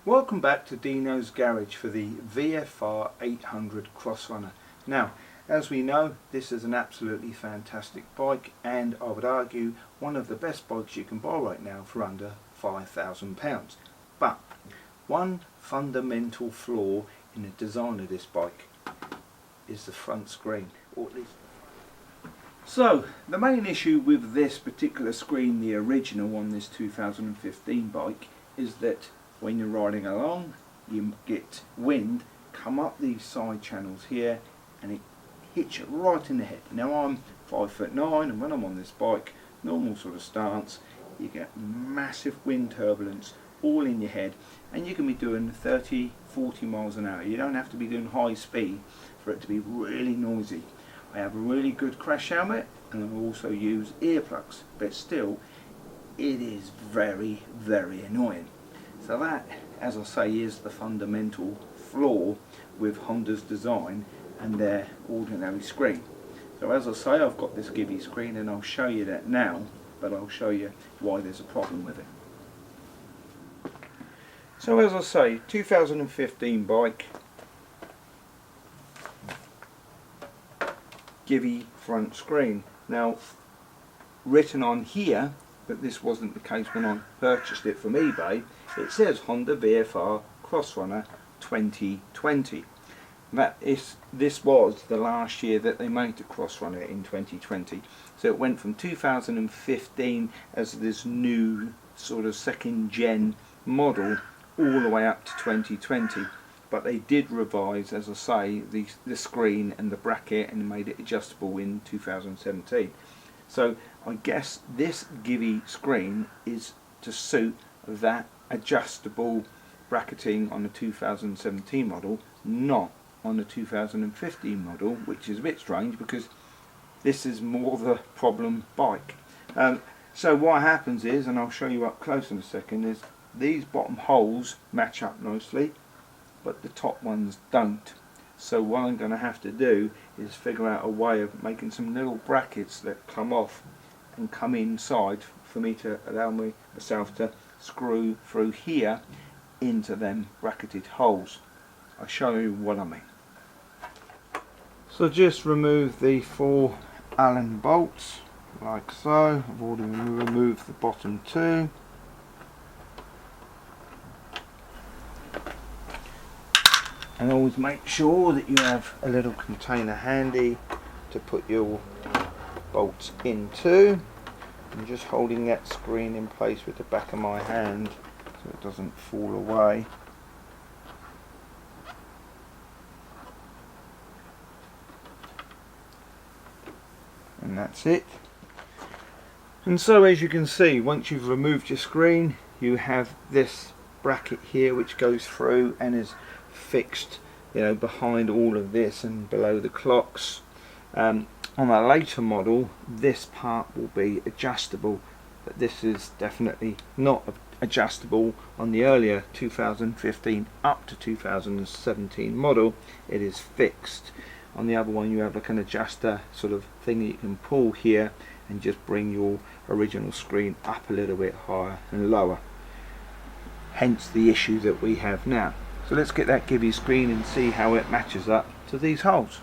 Welcome back to Deano's garage for the VFR800 Crossrunner. Now, as we know, this is an absolutely fantastic bike, and I would argue one of the best bikes you can buy right now for under £5,000. But one fundamental flaw in the design of this bike is the front screen, or at least. So, the main issue with this particular screen, the original on this 2015 bike, is that when you're riding along, you get wind come up these side channels here and it hits you right in the head. Now I'm 5'9", and when I'm on this bike, normal sort of stance, you get massive wind turbulence all in your head, and you can be doing 30-40 miles an hour. You don't have to be doing high speed for it to be really noisy. I have a really good crash helmet, and I also use earplugs, but still it is very, very annoying. So that, as I say, is the fundamental flaw with Honda's design and their ordinary screen. So as I say, I've got this Givi screen, and I'll show you that now, but I'll show you why there's a problem with it. So as I say, 2015 bike, Givi front screen. Now, written on here, but this wasn't the case when I purchased it from eBay, it says Honda VFR Crossrunner 2020. This was the last year that they made the Crossrunner in 2020. So it went from 2015 as this new sort of second gen model all the way up to 2020. But they did revise, as I say, the screen and the bracket, and made it adjustable in 2017. So I guess this Givi screen is to suit that adjustable bracketing on the 2017 model, not on the 2015 model, which is a bit strange because this is more the problem bike. So what happens is, and I'll show you up close in a second, is these bottom holes match up nicely, but the top ones don't. So what I'm going to have to do is figure out a way of making some little brackets that come off and come inside for me to allow myself to screw through here into them bracketed holes. I'll show you what I mean. So just remove the 4 Allen bolts like so. I've already removed the bottom 2. And always make sure that you have a little container handy to put your bolts into. I'm just holding that screen in place with the back of my hand so it doesn't fall away. And that's it. And so, as you can see, once you've removed your screen, you have this bracket here which goes through and is fixed, you know, behind all of this and below the clocks. On a later model, this part will be adjustable, but this is definitely not adjustable on the earlier 2015 up to 2017 model. It is fixed. On the other one, you have like an adjuster sort of thing that you can pull here and just bring your original screen up a little bit higher and lower. Hence the issue that we have now. So let's get that Givi screen and see how it matches up to these holes.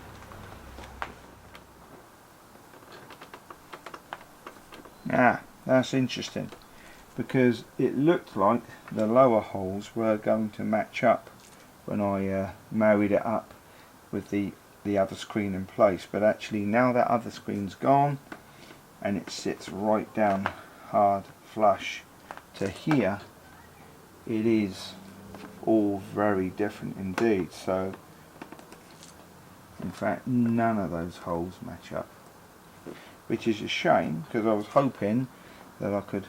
That's interesting, because it looked like the lower holes were going to match up when I married it up with the other screen in place, but actually now that other screen's gone and it sits right down hard flush to here, it is all very different indeed. So in fact none of those holes match up, which is a shame, because I was hoping that I could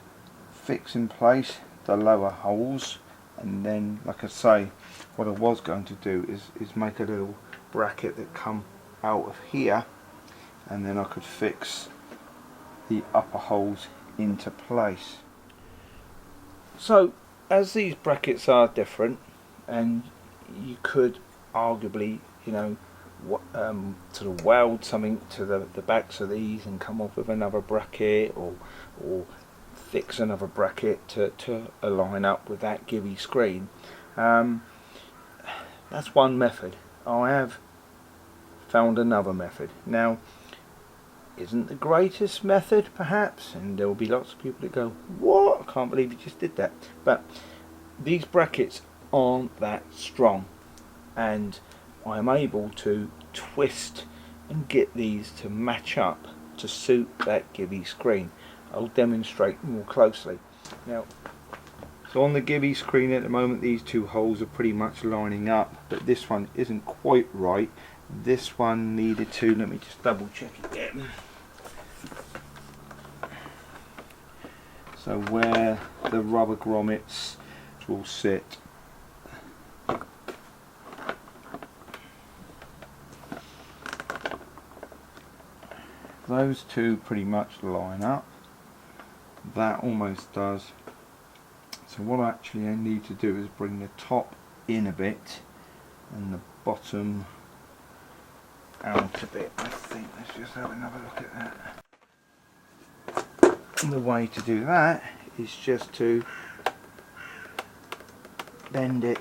fix in place the lower holes, and then, like I say, what I was going to do is make a little bracket that come out of here, and then I could fix the upper holes into place. So as these brackets are different, and you could arguably, you know, sort of weld something to the backs of these and come up with another bracket, or fix another bracket to align up with that Givi screen. That's one method. I have found another method. Now, isn't the greatest method perhaps, and there will be lots of people that go, what, I can't believe you just did that, but these brackets aren't that strong, and I am able to twist and get these to match up to suit that Givi screen. I'll demonstrate more closely. Now, so on the Givi screen at the moment, these two holes are pretty much lining up, but this one isn't quite right. This one needed to, let me just double check again. So where the rubber grommets will sit, those two pretty much line up. That almost does. So what actually I need to do is bring the top in a bit and the bottom out a bit. I think let's just have another look at that. And the way to do that is just to bend it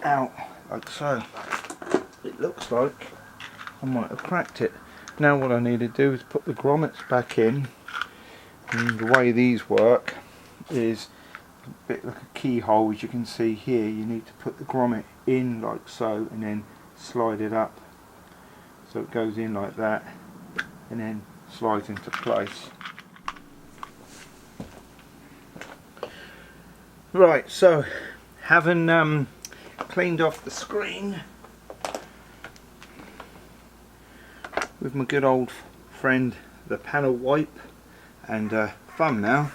out like so. It looks like I might have cracked it. Now what I need to do is put the grommets back in, and the way these work is a bit like a keyhole. As you can see here, you need to put the grommet in like so and then slide it up so it goes in like that and then slides into place. Right, so having cleaned off the screen with my good old friend the panel wipe and thumb now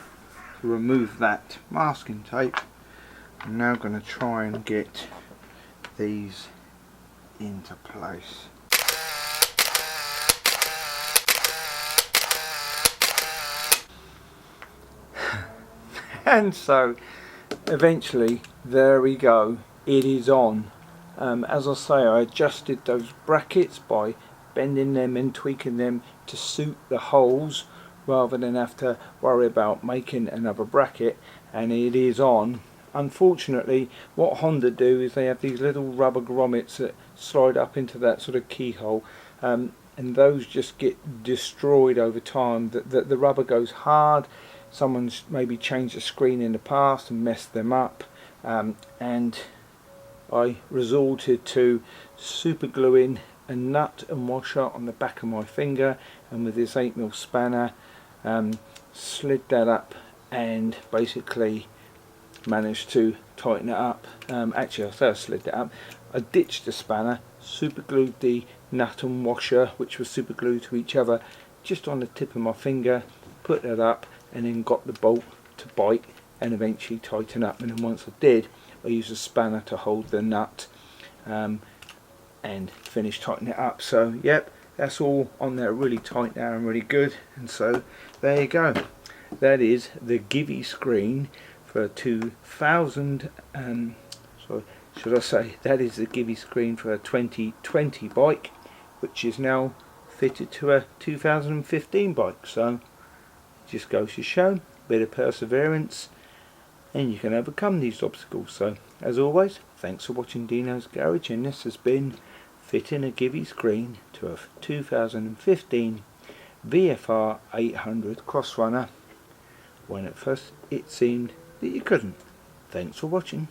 to remove that masking tape, I'm now going to try and get these into place. And so eventually there we go, it is on. As I say, I adjusted those brackets by bending them and tweaking them to suit the holes rather than have to worry about making another bracket, and it is on. Unfortunately, what Honda do is they have these little rubber grommets that slide up into that sort of keyhole, and those just get destroyed over time. The rubber goes hard. Someone's maybe changed the screen in the past and messed them up, and I resorted to super gluing a nut and washer on the back of my finger, and with this 8mm spanner slid that up and basically managed to tighten it up. Actually, I say I slid it up, I ditched the spanner, super glued the nut and washer, which was super glued to each other, just on the tip of my finger, put that up and then got the bolt to bite and eventually tighten up. And then once I did, I used a spanner to hold the nut and finish tightening it up. So yep, that's all on there really tight now and really good. And so there you go, that is the Givi screen for a 2000 so should I say that is the Givi screen for a 2020 bike, which is now fitted to a 2015 bike. So just goes to show a bit of perseverance and you can overcome these obstacles. So as always, thanks for watching Deano's Garage, and this has been fitting a Givi screen to a 2015 VFR 800 Crossrunner when at first it seemed that you couldn't. Thanks for watching.